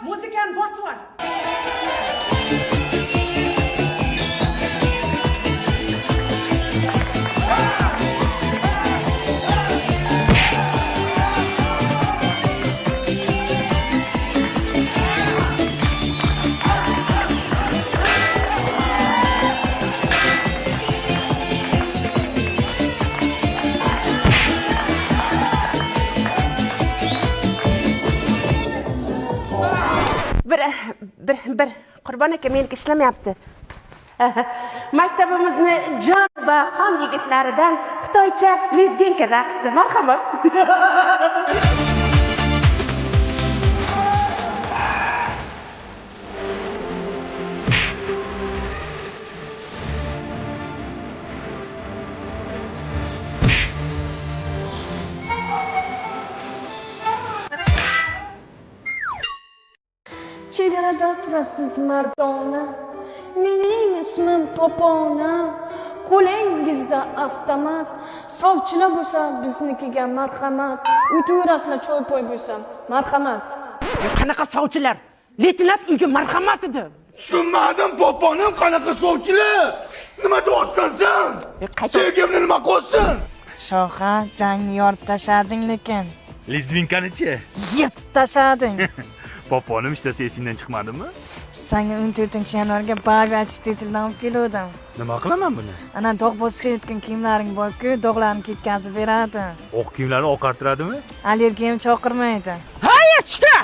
muzikani bosib ol. Bir Qurbon aka meniki ishlamayapti. Maktabimizni jon va ham yigitlaridan xitoycha lezginka raqsi marhamat. Chegarada turasiz mardona, mening ismim Popona, qo'lingizda avtomat, sovchilar bo'lsa biznikiga marhamat, o'tirasizlar choy poy bo'lsa marhamat. Qanaqa sovchilar? Leytenant uyga marhamat edi. Tushunmadim, poponim qanaqa sovchilar? Nima deyapsan sen? Sevgimni nima qilsin? Shoha, jangni yoritib tashlading lekin. Lizvinkani-chi? Yirtib tashlading. Poponim ishlasa esingdan chiqmadimi? Senga 14-yanvarga bargachi titildan olib keldim. Nima qilaman buni? Ana dog' bosishayotgan kiyimlaring bor-ku, dog'larni ketkazib beradi. O'q kiyimlarni oqartiradimi? Allergiyam chaqirmaydi. Hayachka!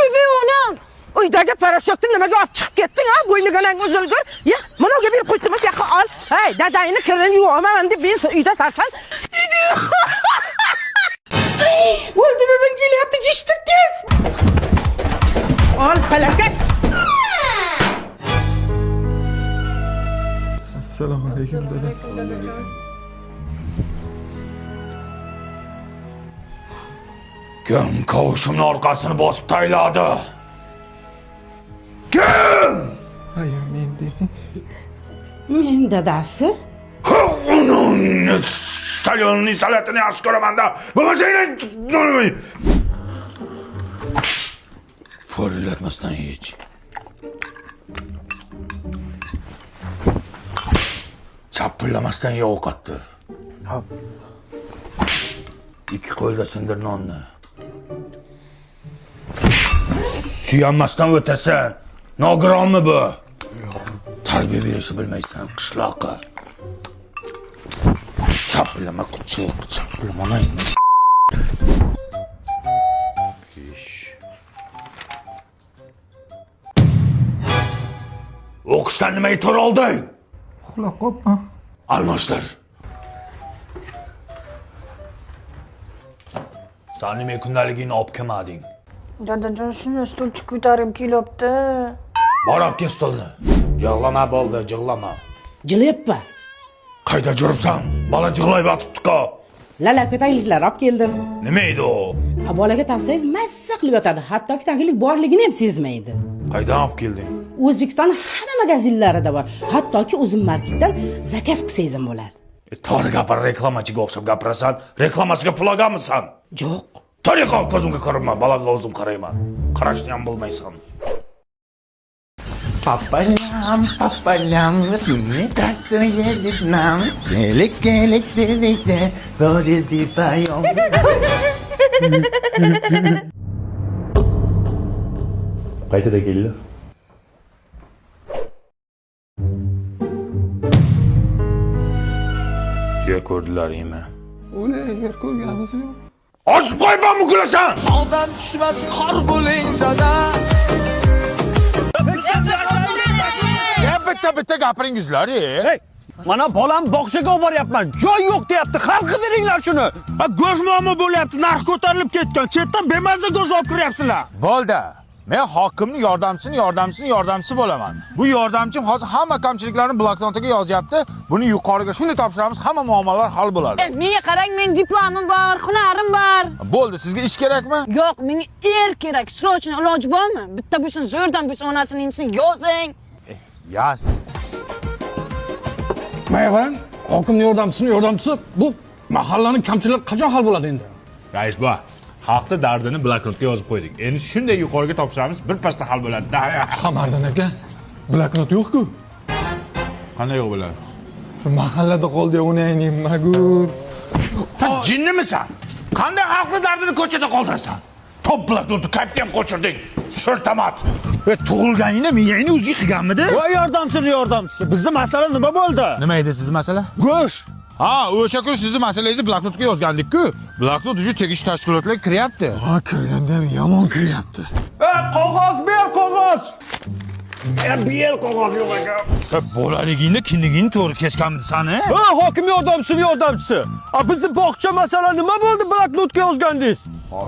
Uyga onam. Uydagi parashyutni nimaga olib chiqib ketding, ha? Bo'ynigalang uzilgur. Ya, mana unga berib qo'ydim, yaqa ol. Hey, dadangni kirini yuvaman deb men uyda sarsan. O'ldi dedim, kelyapti, jishtirkiz. Ol, halakat. Assalomu alaykum dada. Kim kavushimni orqasini bosib tayladi? Kim? Aya men dedi. Men dadasi. Salyonning salatini yaxshi ko'raman-da. Bo'lmasa Forillatmasdan yech. Chapillamasdan ye ovqatni. Hop. Ikki qo'lda sindir nonni. Suyanmasdan o'tasan. Nogironmi bu? Tarbiya berishni bilmaysan, qishloqqa. Chapillama kuchuk, chapillamang. O'qishdan nimaga to'r olding? Uxlab qopman. Almashtir. Sen nima kundaligingni olib kelmading? Dadajon shuni stulchi ko'tarib kelyapti. Bor olib kel stolni. Yig'lama bo'ldi, yig'lama. Jilyappa. Qayda yuribsan? Bola yig'lab yotibdi-ku. Lala ko'tayliklar olib keldim. Nima edi u? Bolaga taqsangiz mazza qilib yotadi. Hattoki taglik borligini ham sezmaydi. Qaydan olib kelding? O'zbekiston hamma magazinlarida bor. Hattoki o'zim marketdan zakaz qilsangiz ham bo'ladi. To'g'ri gapir, reklamachiga o'xshab gapirasan. Reklamasiga pul olganmisan? Yo'q. Tariqa ko'zimga ko'rinma, bolaga o'zim qarayman. Qarashni ham bilmaysan. Papalam, seni taktır yedidnam. Gelek dedikte, rozildi payom. Qaytada keldi? Tuya ko'rdilaringmi? Uni yer ko'rganimiz yo'q. Ochib qo'ymanmi kulasan? Tog'dan tushmas qor bo'ling dada. Bitta gapiringizlar, Hey, mana bolam bog'chaga olib boryapman. Joy yo'q deyapti. Xalqqa beringlar shuni. Go'shmomi bo'lyapti, narx ko'tarilib ketgan. Chetdan bemazza go'sht olib kiryapsizlar. Bo'ldi. Men hokimning yordamchisi bo'laman. Bu yordamchim hozir hamma kamchiliklarni bloknotiga yozyapti. Buni yuqoriga shunday topshiramiz, hamma muammolar hal bo'ladi. Menga qarang, men diplomim bor, hunarim bor. Bo'ldi, sizga ish kerakmi? Yo'q, menga kerak. Srochni iloji bormi? Bitta bo'lsin, zo'rdan bo'lsin, onasining ismini yozing. Yaz. Mayvan, hokimning yordamchisi bu mahallaning kamchiliklari qachon hal bo'ladi endi? Rais bu. Xalqni dardini bloknotga yozib qo'ydik. Endi shunday yuqoriga topshiramiz, birpasda hal bo'ladi. Qamariddin aka, bloknot yo'q-ku. Qanday yo'q bo'ladi? Shu mahallada qoldi, uni nimagur. Sen jinnimisan? Qanday xalqni dardini ko'chada qoldirasan? Top bloknotni qayerda ham qo'chirding? Sirtamat. Ve tug'ilganingda miyangni o'ziga qilganmidi? Voy yordamchisi. Bizning masala nima bo'ldi? Nima edi sizning masala? Go'sht. Ha, o'sha kun sizning masalangizni bloknotga yozgandik-ku. Bloknot uchun tegishli tashkilotlarga kiryapti. Ha, kirganda ham yomon kiryapti. Qog'oz ber, qog'oz. Ber qog'oz yo'q ekan. Bolaligingda kindigingni to'g'ri kechganmidi sani? Ha, hokim yordamchisi. Bizning bog'cha masala nima bo'ldi? Bloknotga yozgandingiz.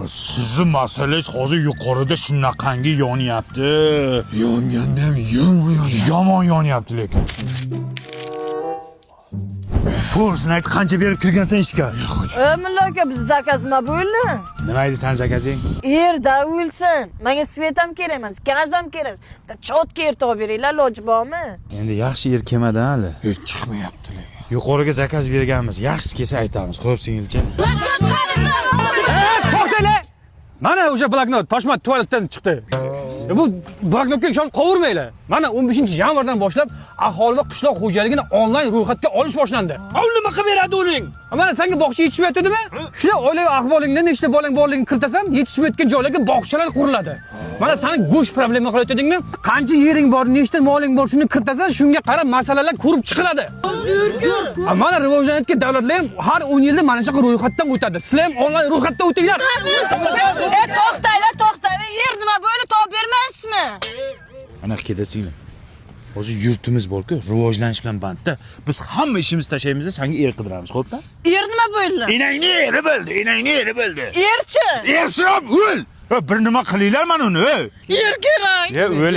Sizning masalangiz hozir yuqorida shunaqangi yonyapti. Yonganda ham yomon. Yomon yonyapti lekin. To'g'risini ayt, qancha berib kirgansan ishga? Mulla aka, biz zakaz nima bo'ldi? Nima edi san zakazing? Yerda o'lsin. Menga svet ham kerak emas, gaz ham kerak. Chotga yer topib beringlar, iloji bormi? Endi yaxshi yer kelmadi hali. Hech chiqmayapti. Yuqoriga zakaz berganmiz. Yaxshi kelsa aytamiz. Xo'p, singilcha. To'xtanglar. Mana o'sha bloknot Toshmat tualetdan chiqdi. Bu bloknotga ishonib qovurmanglar. Mana 15-yanvardan boshlab aholi va qishloq xo'jaligini onlayn ro'yxatga olish boshlandi. Nima qilib beradi uning? Mana senga bog'cha yetishmayaptimi? Shuna oilaviy ahvolingda nechta bolang borligini kiritasan, yetishmayotgan joylarga bog'chalar quriladi. Mana seni go'sht problema qilayotganingni, qancha yering bor, nechta moling bor, shuni kiritasan, shunga qarab masalalar ko'rib chiqiladi. Mana rivojlanayotgan davlatlar ham har 10 yilda mana shunaqa ro'yxatdan o'tadi. Sizlar ham onlayn ro'yxatdan o'tinglar. To'xtanglar. Yer nima bo'ldi, topib bermaysizmi? Ana kedasinglar. Hozir yurtimiz bor-ku, rivojlanish bilan bandda. Biz hamma ishimizni tashlaymiz, senga er qidiramiz, xo'pmi? Yer nima bo'ldi? Enangni eri bo'ldi. Yerchi. Ersirab o'l. Bir nima qilinglar mana uni. Yer kerak. O'l.